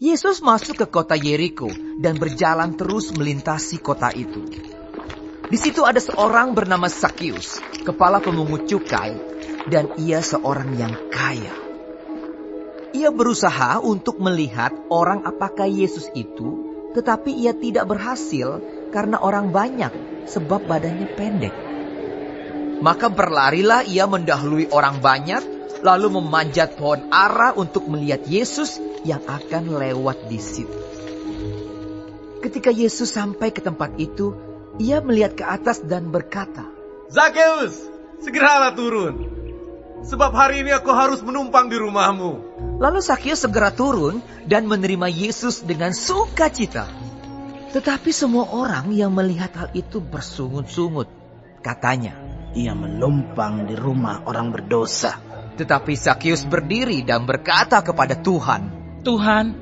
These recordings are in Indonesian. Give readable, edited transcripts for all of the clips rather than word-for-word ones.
Yesus masuk ke kota Yeriko dan berjalan terus melintasi kota itu. Di situ ada seorang bernama Zakius, kepala pemungut cukai, dan ia seorang yang kaya. Ia berusaha untuk melihat orang apakah Yesus itu, tetapi ia tidak berhasil karena orang banyak sebab badannya pendek. Maka berlarilah ia mendahului orang banyak, lalu memanjat pohon ara untuk melihat Yesus yang akan lewat di situ. Ketika Yesus sampai ke tempat itu, ia melihat ke atas dan berkata, "Zakeus, segeralah turun, sebab hari ini aku harus menumpang di rumahmu." Lalu Zakius segera turun dan menerima Yesus dengan sukacita. Tetapi semua orang yang melihat hal itu bersungut-sungut. Katanya, "Ia menumpang di rumah orang berdosa." Tetapi Zakius berdiri dan berkata kepada Tuhan, "Tuhan,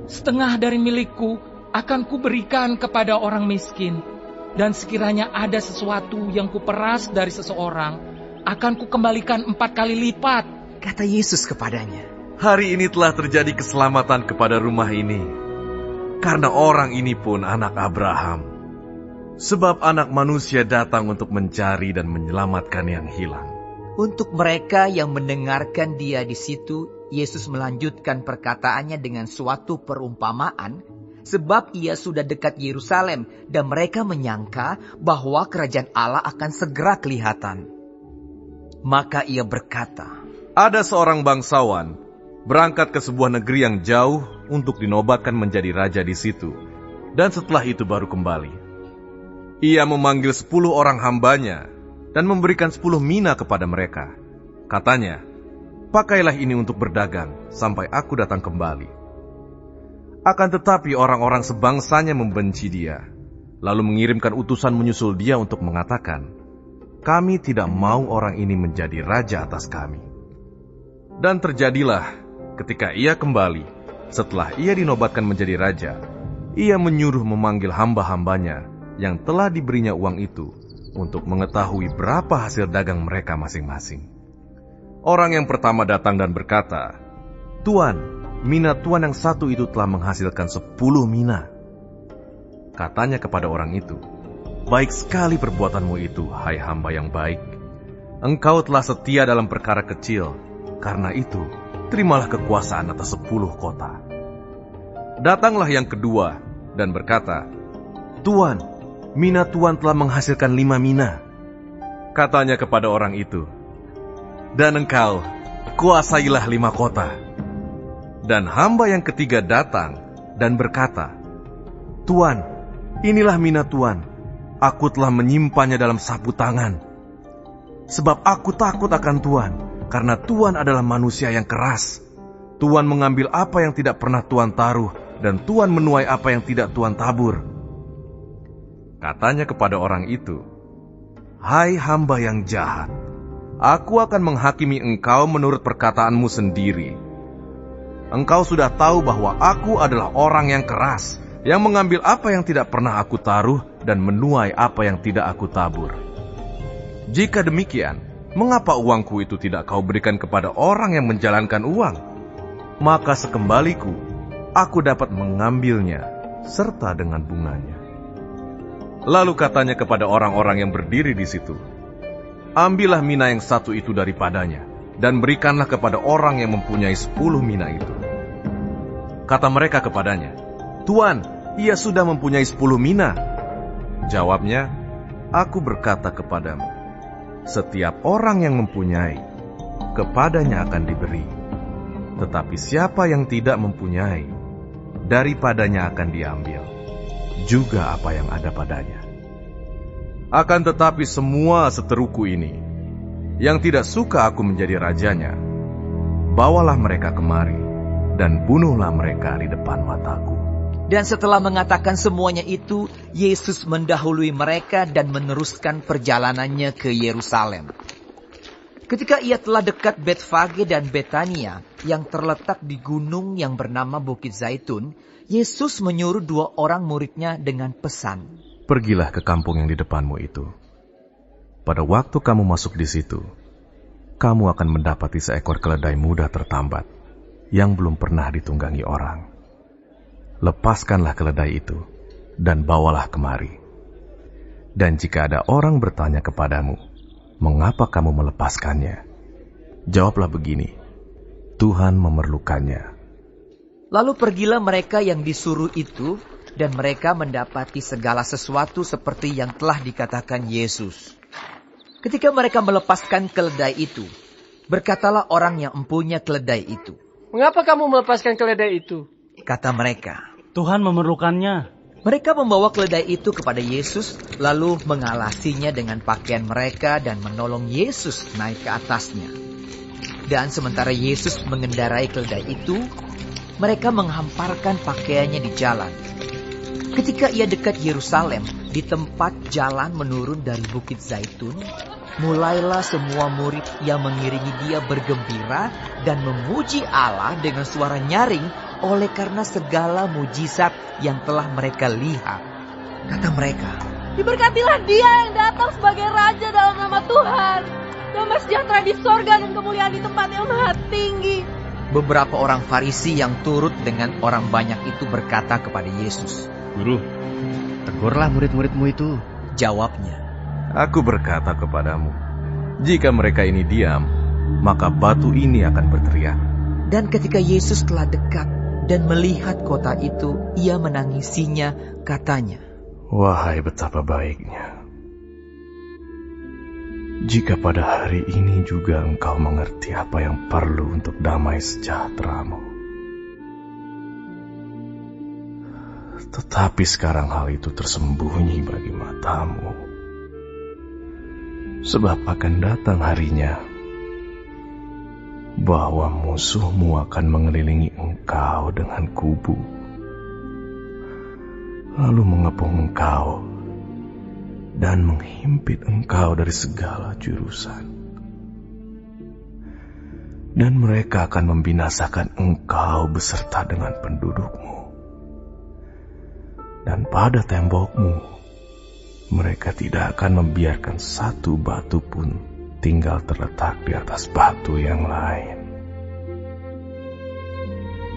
setengah dari milikku akan kuberikan kepada orang miskin. Dan sekiranya ada sesuatu yang kuperas dari seseorang, akan kukembalikan 4 kali lipat." Kata Yesus kepadanya, Hari ini telah terjadi keselamatan kepada rumah ini, karena orang ini pun anak Abraham. Sebab anak manusia datang untuk mencari dan menyelamatkan yang hilang. Untuk mereka yang mendengarkan dia di situ, Yesus melanjutkan perkataannya dengan suatu perumpamaan, sebab ia sudah dekat Yerusalem dan mereka menyangka bahwa kerajaan Allah akan segera kelihatan. Maka ia berkata, Ada seorang bangsawan berangkat ke sebuah negeri yang jauh untuk dinobatkan menjadi raja di situ, dan setelah itu baru kembali. Ia memanggil 10 orang hambanya dan memberikan 10 mina kepada mereka. Katanya, pakailah ini untuk berdagang sampai aku datang kembali. Akan tetapi orang-orang sebangsanya membenci dia, lalu mengirimkan utusan menyusul dia untuk mengatakan, kami tidak mau orang ini menjadi raja atas kami. Dan terjadilah, ketika ia kembali, setelah ia dinobatkan menjadi raja, ia menyuruh memanggil hamba-hambanya yang telah diberinya uang itu untuk mengetahui berapa hasil dagang mereka masing-masing. Orang yang pertama datang dan berkata, Tuan, mina tuan yang satu itu telah menghasilkan 10 mina. Katanya kepada orang itu, baik sekali perbuatanmu itu, hai hamba yang baik. Engkau telah setia dalam perkara kecil, karena itu terimalah kekuasaan atas 10 kota. Datanglah yang kedua dan berkata, Tuan, mina tuan telah menghasilkan 5 mina. Katanya kepada orang itu, dan engkau kuasailah 5 kota. Dan hamba yang ketiga datang dan berkata, Tuan, inilah mina tuan, aku telah menyimpannya dalam sapu tangan. Sebab aku takut akan Tuan, karena Tuan adalah manusia yang keras. Tuan mengambil apa yang tidak pernah Tuan taruh, dan Tuan menuai apa yang tidak Tuan tabur. Katanya kepada orang itu, hai hamba yang jahat, aku akan menghakimi engkau menurut perkataanmu sendiri. Engkau sudah tahu bahwa aku adalah orang yang keras, yang mengambil apa yang tidak pernah aku taruh, dan menuai apa yang tidak aku tabur. Jika demikian, mengapa uangku itu tidak kau berikan kepada orang yang menjalankan uang? Maka sekembaliku, aku dapat mengambilnya, serta dengan bunganya. Lalu katanya kepada orang-orang yang berdiri di situ, ambillah mina yang satu itu daripadanya, dan berikanlah kepada orang yang mempunyai 10 mina itu. Kata mereka kepadanya, Tuan, ia sudah mempunyai 10 mina. Jawabnya, aku berkata kepadamu, setiap orang yang mempunyai, kepadanya akan diberi. Tetapi siapa yang tidak mempunyai, daripadanya akan diambil juga apa yang ada padanya. Akan tetapi semua seteruku ini, yang tidak suka aku menjadi rajanya, bawalah mereka kemari, dan bunuhlah mereka di depan mataku. Dan setelah mengatakan semuanya itu, Yesus mendahului mereka dan meneruskan perjalanannya ke Yerusalem. Ketika ia telah dekat Betfage dan Betania, yang terletak di gunung yang bernama Bukit Zaitun, Yesus menyuruh 2 orang muridnya dengan pesan, pergilah ke kampung yang di depanmu itu. Pada waktu kamu masuk di situ, kamu akan mendapati seekor keledai muda tertambat, yang belum pernah ditunggangi orang. lepaskanlah keledai itu, dan bawalah kemari. Dan jika ada orang bertanya kepadamu, mengapa kamu melepaskannya? Jawablah begini, Tuhan memerlukannya. Lalu pergilah mereka yang disuruh itu, dan mereka mendapati segala sesuatu seperti yang telah dikatakan Yesus. Ketika mereka melepaskan keledai itu, berkatalah orang yang empunya keledai itu, "Mengapa kamu melepaskan keledai itu?" Kata mereka, Tuhan memerlukannya. mereka membawa keledai itu kepada Yesus, lalu mengalasinya dengan pakaian mereka dan menolong Yesus naik ke atasnya. Dan sementara Yesus mengendarai keledai itu, mereka menghamparkan pakaiannya di jalan. Ketika ia dekat Yerusalem, di tempat jalan menurun dari Bukit Zaitun, mulailah semua murid yang mengiringi dia bergembira dan memuji Allah dengan suara nyaring oleh karena segala mujizat yang telah mereka lihat. Kata mereka, "Diberkatilah dia yang datang sebagai Raja dalam nama Tuhan. Damai sejahtera di sorga dan kemuliaan di tempat yang maha tinggi." Beberapa orang Farisi yang turut dengan orang banyak itu berkata kepada Yesus, Guru, tegurlah murid-muridmu itu. Jawabnya, Aku berkata kepadamu, jika mereka ini diam, maka batu ini akan berteriak. dan ketika Yesus telah dekat dan melihat kota itu, ia menangisinya, katanya, Wahai betapa baiknya, jika pada hari ini juga engkau mengerti apa yang perlu untuk damai sejahteramu. Tetapi sekarang hal itu tersembunyi bagi matamu. Sebab akan datang harinya bahwa musuhmu akan mengelilingi engkau dengan kubu, lalu mengepung engkau dan menghimpit engkau dari segala jurusan. Dan mereka akan membinasakan engkau beserta dengan pendudukmu. Dan pada tembokmu, mereka tidak akan membiarkan satu batu pun tinggal terletak di atas batu yang lain.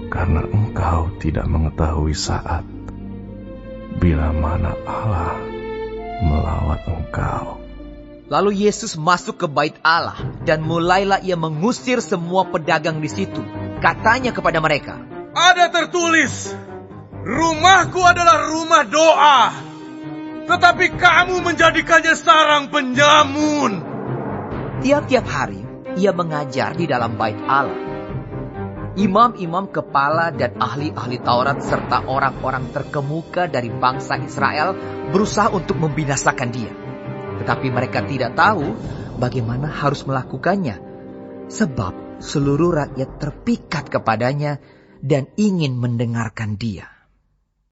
Karena engkau tidak mengetahui saat bila mana Allah melawat engkau. Lalu Yesus masuk ke bait Allah dan mulailah ia mengusir semua pedagang di situ. Katanya kepada mereka, Ada tertulis, rumahku adalah rumah doa, tetapi kamu menjadikannya sarang penyamun. tiap-tiap hari ia mengajar di dalam bait Allah. Imam-imam kepala dan ahli-ahli Taurat serta orang-orang terkemuka dari bangsa Israel berusaha untuk membinasakan dia. Tetapi mereka tidak tahu bagaimana harus melakukannya, sebab seluruh rakyat terpikat kepadanya dan ingin mendengarkan dia.